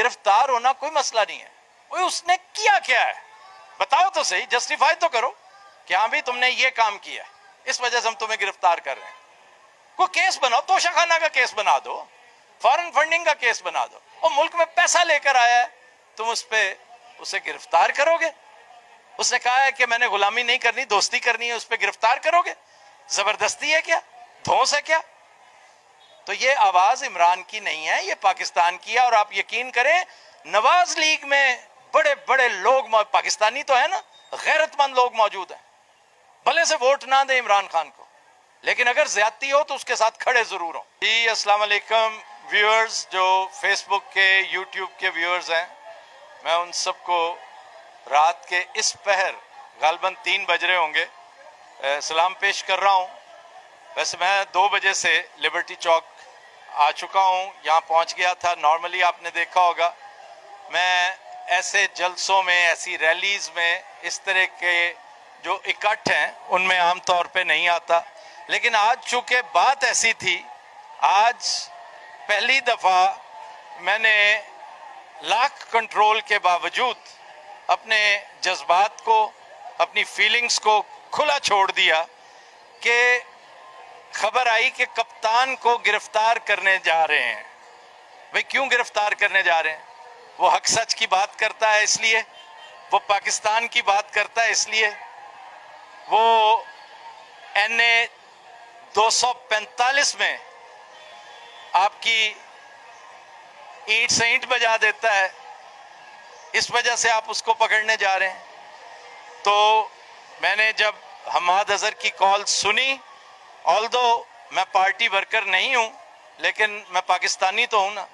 गिरफ्तार होना कोई मसला नहीं है। वो उसने किया क्या है बताओ तो सही, जस्टिफाई तो करो कि हाँ भी तुमने ये काम किया, इस वजह से हम तुम्हें गिरफ्तार कर रहे हैं। कोई केस बनाओ, तोशाखाना का केस बना दो, फॉरेन फंडिंग का केस बना दो। और मुल्क में पैसा लेकर आया है, तुम उसे गिरफ्तार करोगे? उसने कहा है कि मैंने गुलामी नहीं करनी, दोस्ती करनी है, उस पर गिरफ्तार करोगे? जबरदस्ती है क्या? धौंस है क्या? तो ये आवाज इमरान की नहीं है, ये पाकिस्तान की है। और आप यकीन करें, नवाज लीग में बड़े बड़े लोग, पाकिस्तानी तो है ना, गैरतमंद लोग मौजूद हैं, भले से वोट ना दे इमरान खान को, लेकिन अगर ज्यादती हो तो उसके साथ खड़े जरूर हो। जी अस्सलाम वालेकुम व्यूअर्स, जो फेसबुक के, यूट्यूब के व्यूअर्स हैं, मैं उन सबको रात के इस पहर गालबन 3 बज रहे होंगे सलाम पेश कर रहा हूँ। वैसे मैं 2 बजे से लिबर्टी चौक आ चुका हूँ, यहाँ पहुँच गया था। नॉर्मली आपने देखा होगा मैं ऐसे जलसों में, ऐसी रैलीज में, इस तरह के जो इकट्ठ हैं उनमें आमतौर पे नहीं आता, लेकिन आज चूंकि बात ऐसी थी, आज पहली दफ़ा मैंने लाख कंट्रोल के बावजूद अपने जज्बात को, अपनी फीलिंग्स को खुला छोड़ दिया कि खबर आई कि कप्तान को गिरफ्तार करने जा रहे हैं। भाई क्यों गिरफ्तार करने जा रहे हैं? वो हक सच की बात करता है इसलिए, वो पाकिस्तान की बात करता है इसलिए, वो NA 245 में आपकी ईंट से ईंट बजा देता है, इस वजह से आप उसको पकड़ने जा रहे हैं। तो मैंने जब हमाद अजहर की कॉल सुनी, ऑल्दो मैं पार्टी वर्कर नहीं हूं, लेकिन मैं पाकिस्तानी तो हूं ना,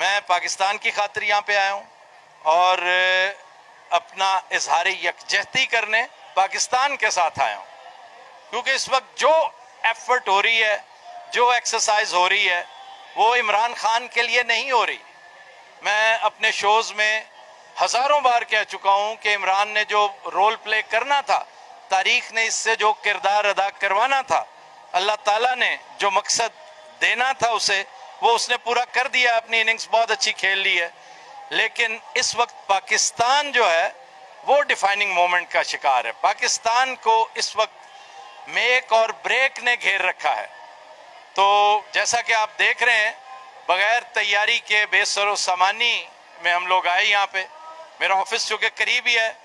मैं पाकिस्तान की खातिर यहाँ पे आया हूँ और अपना इजहार यकजहती करने पाकिस्तान के साथ आया हूँ। क्योंकि इस वक्त जो एफर्ट हो रही है, जो एक्सरसाइज हो रही है, वो इमरान खान के लिए नहीं हो रही। मैं अपने शोज में हजारों बार कह चुका हूँ कि इमरान ने जो रोल प्ले करना था, तारीख ने इससे जो किरदार अदा करवाना था, अल्लाह ताला ने जो मकसद देना था उसे, वो उसने पूरा कर दिया। अपनी इनिंग्स बहुत अच्छी खेल ली है, लेकिन इस वक्त पाकिस्तान जो है वो डिफाइनिंग मोमेंट का शिकार है। पाकिस्तान को इस वक्त मेक और ब्रेक ने घेर रखा है। तो जैसा कि आप देख रहे हैं, बगैर तैयारी के बेसरो सामानी में हम लोग आए यहाँ पे। मेरा ऑफिस चूँकि करीब ही है,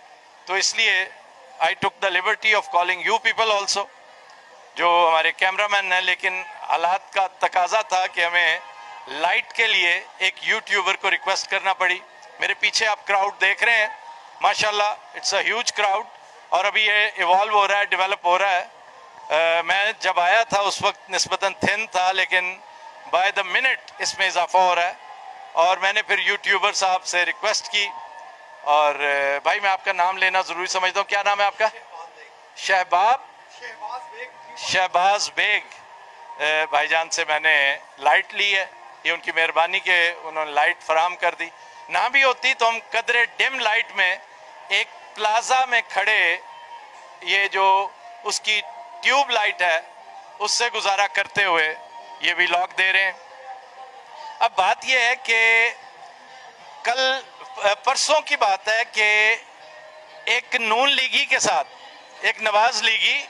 तो इसलिए I took the liberty of calling you people also, जो हमारे कैमरामैन हैं। लेकिन हालात का तकाजा था कि हमें लाइट के लिए एक यूट्यूबर को रिक्वेस्ट करना पड़ी। मेरे पीछे आप क्राउड देख रहे हैं, माशाल्लाह इट्स अ ह्यूज क्राउड, और अभी ये इवॉल्व हो रहा है, डेवलप हो रहा है। मैं जब आया था उस वक्त निस्बतन थिन था, लेकिन बाय द मिनट इसमें इजाफा हो रहा है। और मैंने फिर यूट्यूबर साहब से रिक्वेस्ट की, और भाई मैं आपका नाम लेना ज़रूरी समझता हूँ, क्या नाम है आपका? शहबाज बेग भाईजान से मैंने लाइट ली है। ये उनकी मेहरबानी के उन्होंने लाइट फराहम कर दी। ना भी होती तो हम कदरे डिम लाइट में एक प्लाजा में खड़े, ये जो उसकी ट्यूब लाइट है उससे गुजारा करते हुए ये व्लॉग दे रहे हैं। अब बात यह है कि कल परसों की बात है कि एक नून लीगी के साथ एक नवाज लीगी,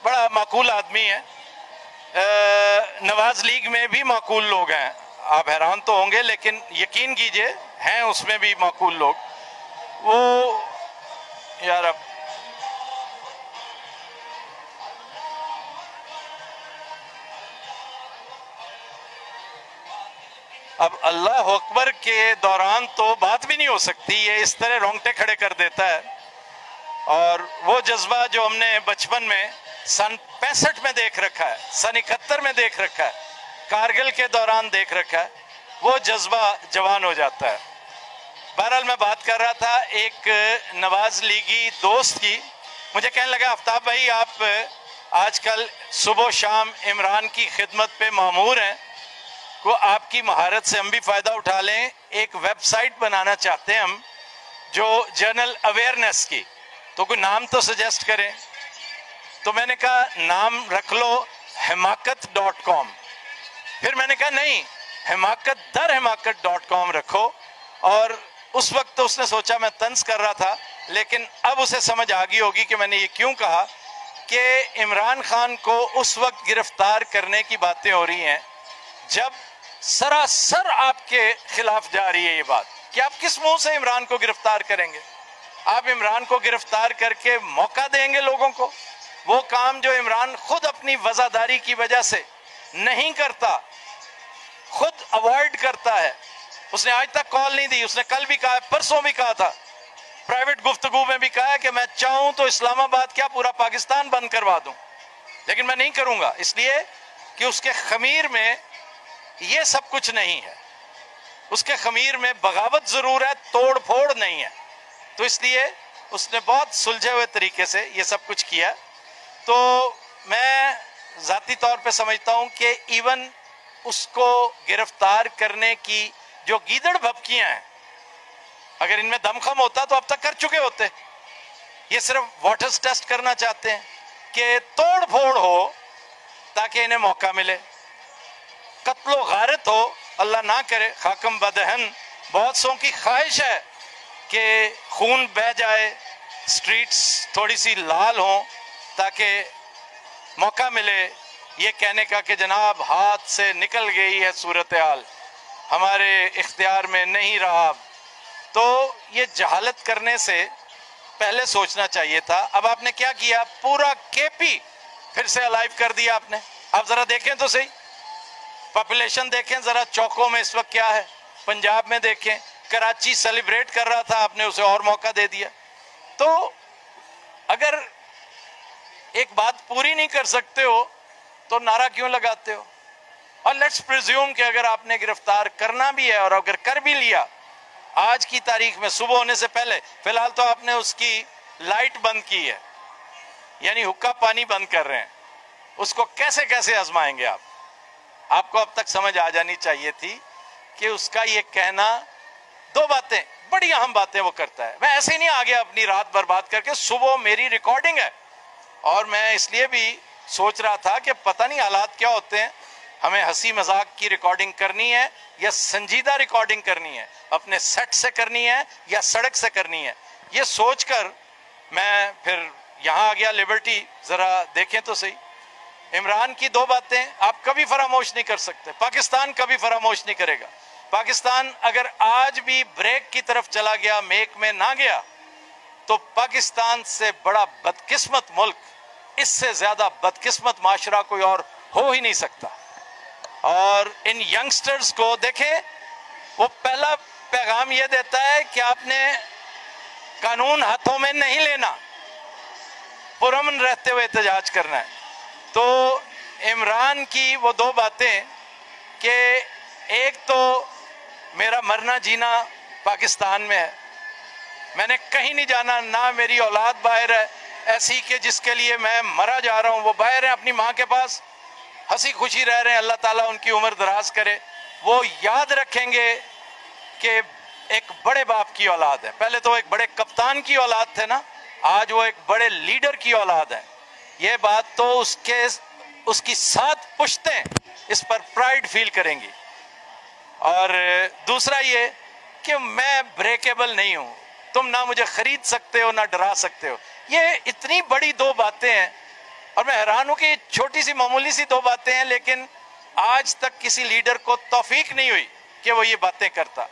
बड़ा माकूल आदमी है, नवाज लीग में भी माकूल लोग हैं, आप हैरान तो होंगे, लेकिन यकीन कीजिए हैं उसमें भी माकूल लोग। वो यार अब अल्लाह अकबर के दौरान तो बात भी नहीं हो सकती, ये इस तरह रोंगटे खड़े कर देता है। और वो जज्बा जो हमने बचपन में सन 65 में देख रखा है, सन 71 में देख रखा है, कारगिल के दौरान देख रखा है, वो जज्बा जवान हो जाता है। बहरहाल मैं बात कर रहा था एक नवाज लीगी दोस्त की, मुझे कहने लगा आफ्ताब भाई आप आजकल सुबह शाम इमरान की खिदमत पे मामूर हैं, को आपकी महारत से हम भी फ़ायदा उठा लें, एक वेबसाइट बनाना चाहते हैं हम जो जनरल अवेयरनेस की, तो कोई नाम तो सजेस्ट करें। तो मैंने कहा नाम रख लो himakat.com। फिर मैंने कहा नहीं, himakatdarhimakat.com रखो। और उस वक्त तो उसने सोचा मैं तंज कर रहा था, लेकिन अब उसे समझ आ गई होगी कि मैंने ये क्यों कहा कि इमरान खान को उस वक्त गिरफ्तार करने की बातें हो रही हैं जब सरासर आपके खिलाफ जा रही है ये बात कि आप किस मुंह से इमरान को गिरफ्तार करेंगे। आप इमरान को गिरफ्तार करके मौका देंगे लोगों को, वो काम जो इमरान खुद अपनी वजादारी की वजह से नहीं करता, खुद अवॉइड करता है। उसने आज तक कॉल नहीं दी, उसने कल भी कहा, परसों भी कहा था, प्राइवेट गुफ्तगू में भी कहा है कि मैं चाहूं तो इस्लामाबाद क्या पूरा पाकिस्तान बंद करवा दूं, लेकिन मैं नहीं करूंगा, इसलिए कि उसके खमीर में ये सब कुछ नहीं है। उसके खमीर में बगावत जरूर है, तोड़ फोड़ नहीं है। तो इसलिए उसने बहुत सुलझे हुए तरीके से ये सब कुछ किया। तो मैं जाती तौर पे समझता हूं कि इवन उसको गिरफ्तार करने की जो गीदड़ भपकियां हैं, अगर इनमें दमखम होता तो अब तक कर चुके होते। ये सिर्फ वाटर्स टेस्ट करना चाहते हैं कि तोड़ फोड़ हो ताकि इन्हें मौका मिले, कत्लो गारत हो, अल्लाह ना करे, खाकम बदहन। बहुत सौ की ख्वाहिश है कि खून बह जाए, स्ट्रीट्स थोड़ी सी लाल हों, ताकि मौका मिले ये कहने का कि जनाब हाथ से निकल गई है सूरत हाल, हमारे इख्तियार में नहीं रहा। तो ये जहालत करने से पहले सोचना चाहिए था। अब आपने क्या किया, पूरा केपी फिर से अलाइव कर दिया आपने। आप जरा देखें तो सही, पॉपुलेशन देखें जरा चौकों में इस वक्त क्या है। पंजाब में देखें, कराची सेलिब्रेट कर रहा था, आपने उसे और मौका दे दिया। तो अगर एक बात पूरी नहीं कर सकते हो तो नारा क्यों लगाते हो। और लेट्स प्रिज्यूम कि अगर आपने गिरफ्तार करना भी है और अगर कर भी लिया आज की तारीख में सुबह होने से पहले, फिलहाल तो आपने उसकी लाइट बंद की है, यानी हुक्का पानी बंद कर रहे हैं, उसको कैसे कैसे आजमाएंगे आप। आपको अब तक समझ आ जानी चाहिए थी कि उसका ये कहना, दो बातें बड़ी अहम बातें वो करता है। मैं ऐसे ही नहीं आ गया अपनी रात बर्बाद करके, सुबह मेरी रिकॉर्डिंग है और मैं इसलिए भी सोच रहा था कि पता नहीं हालात क्या होते हैं, हमें हंसी मजाक की रिकॉर्डिंग करनी है या संजीदा रिकॉर्डिंग करनी है, अपने सेट से करनी है या सड़क से करनी है। ये सोचकर मैं फिर यहाँ आ गया लिबर्टी। जरा देखें तो सही, इमरान की दो बातें आप कभी फरामोश नहीं कर सकते, पाकिस्तान कभी फरामोश नहीं करेगा। पाकिस्तान अगर आज भी ब्रेक की तरफ चला गया, मेक में ना गया, तो पाकिस्तान से बड़ा बदकिस्मत मुल्क, इससे ज्यादा बदकिस्मत माशरा कोई और हो ही नहीं सकता। और इन यंगस्टर्स को देखें, वो पहला पैगाम ये देता है कि आपने कानून हाथों में नहीं लेना, पुरअमन रहते हुए एहतजाज करना है। तो इमरान की वो दो बातें कि एक तो मेरा मरना जीना पाकिस्तान में है, मैंने कहीं नहीं जाना, ना मेरी औलाद बाहर है ऐसी कि जिसके लिए मैं मरा जा रहा हूँ, वो बाहर है अपनी माँ के पास, हंसी खुशी रह रहे हैं, अल्लाह ताला उनकी उम्र दराज करे। वो याद रखेंगे कि एक बड़े बाप की औलाद है, पहले तो एक बड़े कप्तान की औलाद थे ना, आज वो एक बड़े लीडर की औलाद है। ये बात तो उसकी 7 पुश्तें इस पर प्राइड फील करेंगी। और दूसरा ये कि मैं ब्रेकेबल नहीं हूं, तुम ना मुझे खरीद सकते हो ना डरा सकते हो। ये इतनी बड़ी दो बातें हैं और मैं हैरान हूं कि छोटी सी मामूली सी दो बातें हैं, लेकिन आज तक किसी लीडर को तौफीक नहीं हुई कि वो ये बातें करता।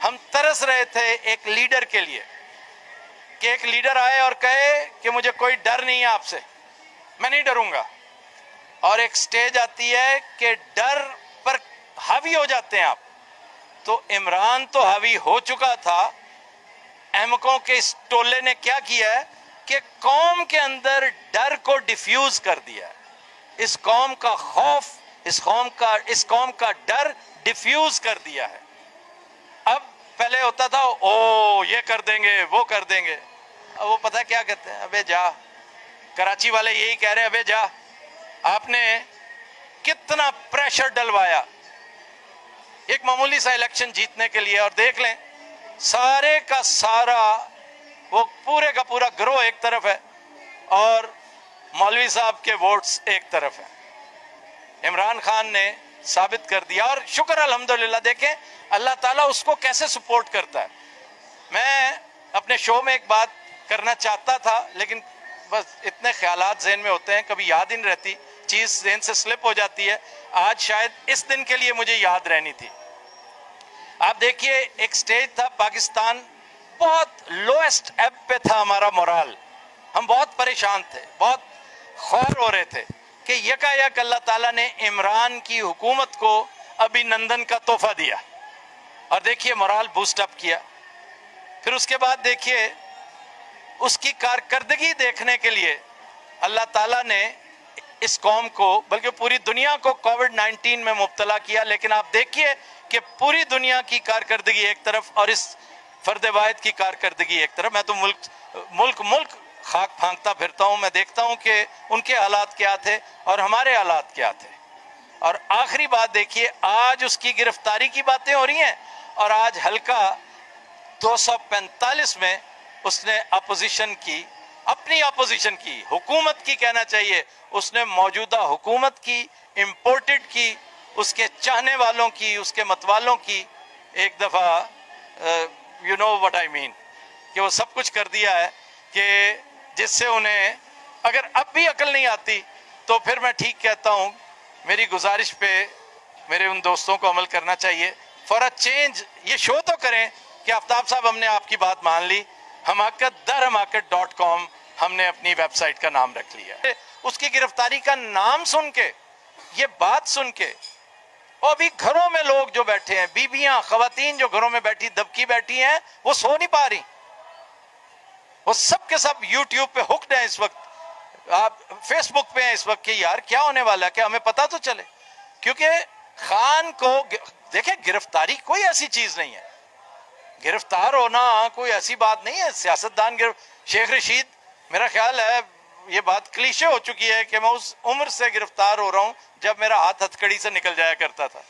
हम तरस रहे थे एक लीडर के लिए कि एक लीडर आए और कहे कि मुझे कोई डर नहीं है आपसे, मैं नहीं डरूंगा। और एक स्टेज आती है कि डर पर हावी हो जाते हैं आप। तो इमरान तो हावी हो चुका था, अहमकों के इस टोले ने क्या किया है कि कौम के अंदर डर को डिफ्यूज कर दिया है। इस कौम का खौफ, इस कौम का डर डिफ्यूज कर दिया है। अब पहले होता था ओ ये कर देंगे वो कर देंगे, अब वो पता क्या कहते हैं, अबे जा। कराची वाले यही कह रहे हैं, अबे जा। आपने कितना प्रेशर डलवाया एक मामूली सा इलेक्शन जीतने के लिए, और देख लें सारे का सारा वो पूरे का पूरा गिरोह एक तरफ है और मौलवी साहब के वोट्स एक तरफ है। इमरान खान ने साबित कर दिया। और शुक्र अल्हम्दुलिल्लाह, देखें अल्लाह ताला उसको कैसे सपोर्ट करता है। मैं अपने शो में एक बात करना चाहता था, लेकिन बस इतने ख्यालात ज़हन में होते हैं, कभी याद ही नहीं रहती, चीज़ ज़हन से स्लिप हो जाती है। आज शायद इस दिन के लिए मुझे याद रहनी थी। आप देखिए, एक स्टेज था पाकिस्तान, बहुत लोएस्ट एब पे था हमारा मोराल, हम बहुत परेशान थे, बहुत ख्वार हो रहे थे कि यकायक अल्लाह ताला ने इमरान की हुकूमत को अभिनंदन का तोहफा दिया और देखिए मोराल बूस्ट अप किया। फिर उसके बाद देखिए उसकी कारकर्दगी देखने के लिए अल्लाह ताला ने इस कौम को, बल्कि पूरी दुनिया को कोविड-19 में मुब्तला किया। लेकिन आप देखिए कि पूरी दुनिया की कारकर्दगी एक तरफ और इस फर्द वाहिद की कारकर्दगी एक तरफ। मैं तो मुल्क खाक फांकता फिरता हूँ, मैं देखता हूँ कि उनके हालात क्या थे और हमारे हालात क्या थे। और आखिरी बात देखिए, आज उसकी गिरफ्तारी की बातें हो रही हैं और आज हल्का 245 में उसने अपोजिशन की, अपनी अपोजिशन की, हुकूमत की कहना चाहिए, उसने मौजूदा हुकूमत की, इम्पोर्टेड की, उसके चाहने वालों की, उसके मतवालों की, एक दफ़ा you know what I mean, कि वो सब कुछ कर दिया है कि जिससे उन्हें अगर अब भी अकल नहीं आती तो फिर मैं ठीक कहता हूँ, मेरी गुजारिश पे मेरे उन दोस्तों को अमल करना चाहिए। फॉर अ चेंज ये शो तो करें कि आफ्ताब साहब हमने आपकी बात मान ली, हमाकत.com हमने अपनी वेबसाइट का नाम रख लिया। उसकी गिरफ्तारी का नाम सुन के, ये बात सुन के, और अभी घरों में लोग जो बैठे हैं, बीबियां, खवातीन जो घरों में बैठी दबकी बैठी हैं, वो सो नहीं पा रही, वो सब के सब यूट्यूब पे हुक्ड हैं इस वक्त, आप फेसबुक पे हैं इस वक्त कि यार क्या होने वाला है, क्या हमें पता तो चले। क्योंकि खान को देखें, गिरफ्तारी कोई ऐसी चीज नहीं है, गिरफ्तार होना कोई ऐसी बात नहीं है। सियासतदान शेख रशीद, मेरा ख्याल है ये बात क्लीशे हो चुकी है कि मैं उस उम्र से गिरफ्तार हो रहा हूं जब मेरा हाथ हथकड़ी से निकल जाया करता था,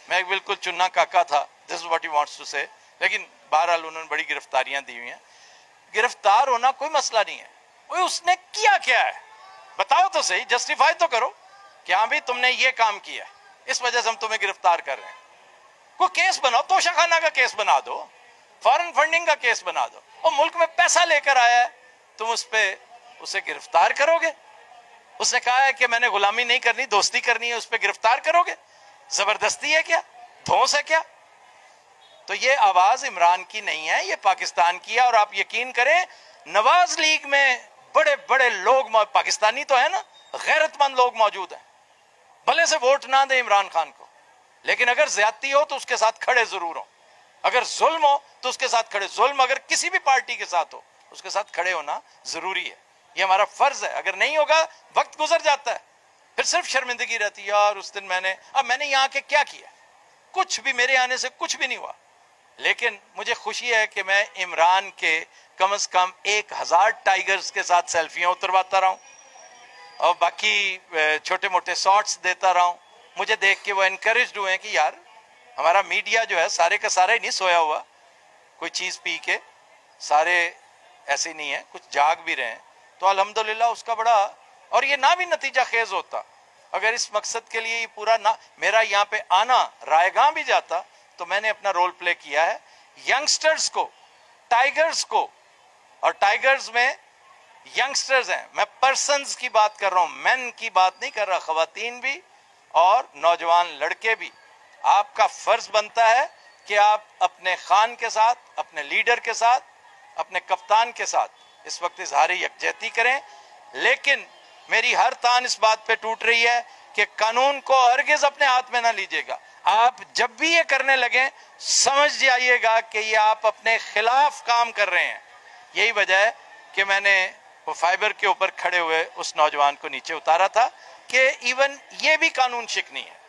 मैं बिल्कुल चुन्ना काका था, this is what he wants to say. लेकिन बहरहाल उन्होंने बड़ी गिरफ्तारियां दी हुई हैं। गिरफ्तार होना कोई मसला नहीं है, वो उसने किया क्या है बताओ तो सही, जस्टिफाई तो करो कि हाँ भाई तुमने ये काम किया, इस वजह से हम तुम्हें गिरफ्तार कर रहे हैं। कोई केस बनाओ, तोशाखाना का केस बना दो, फॉरेन फंडिंग का केस बना दो, और मुल्क में पैसा लेकर आया है तुम उसे गिरफ्तार करोगे। उसने कहा है कि मैंने गुलामी नहीं करनी, दोस्ती करनी है, उस पर गिरफ्तार करोगे? जबरदस्ती है क्या, धौंस है क्या? तो ये आवाज इमरान की नहीं है, ये पाकिस्तान की है। और आप यकीन करें, नवाज लीग में बड़े बड़े लोग, पाकिस्तानी तो है ना, गैरतमंद लोग मौजूद हैं, भले से वोट ना दे इमरान खान को, लेकिन अगर ज्यादती हो तो उसके साथ खड़े जरूर हो, अगर जुल्म हो तो उसके साथ खड़े, जुल्म अगर किसी भी पार्टी के साथ हो उसके साथ खड़े होना जरूरी है, ये हमारा फर्ज है। अगर नहीं होगा, वक्त गुजर जाता है, फिर सिर्फ शर्मिंदगी रहती है, यार उस दिन मैंने यहाँ के क्या किया, कुछ भी, मेरे आने से कुछ भी नहीं हुआ। लेकिन मुझे खुशी है कि मैं इमरान के कम से कम 1000 टाइगर्स के साथ सेल्फियां उतरवाता रहा हूं और बाकी छोटे मोटे शॉट्स देता रहा हूं। मुझे देख के वो एनकरेज हुए कि यार हमारा मीडिया जो है सारे का सारा ही नहीं सोया हुआ, कोई चीज पी के सारे ऐसे नहीं है, कुछ जाग भी रहे हैं। तो अल्हम्दुलिल्लाह उसका बड़ा, और ये ना भी नतीजा खेज होता अगर इस मकसद के लिए पूरा ना मेरा यहाँ पे आना रायगां भी जाता, तो मैंने अपना रोल प्ले किया है यंगस्टर्स को, टाइगर्स को, और टाइगर्स में यंगस्टर्स हैं, मैं पर्सन्स की बात कर रहा हूं, मेन की बात नहीं कर रहा, खवातीन भी और नौजवान लड़के भी। आपका फर्ज बनता है कि आप अपने खान के साथ, अपने लीडर के साथ, अपने कप्तान के साथ इस वक्त इजहार यकजहती करें। लेकिन मेरी हर तान इस बात पे टूट रही है कि कानून को हरगिज अपने हाथ में ना लीजिएगा। आप जब भी ये करने लगे समझ जाइएगा कि ये आप अपने खिलाफ काम कर रहे हैं। यही वजह है कि मैंने वो फाइबर के ऊपर खड़े हुए उस नौजवान को नीचे उतारा था कि इवन ये भी कानून शिक नहीं है।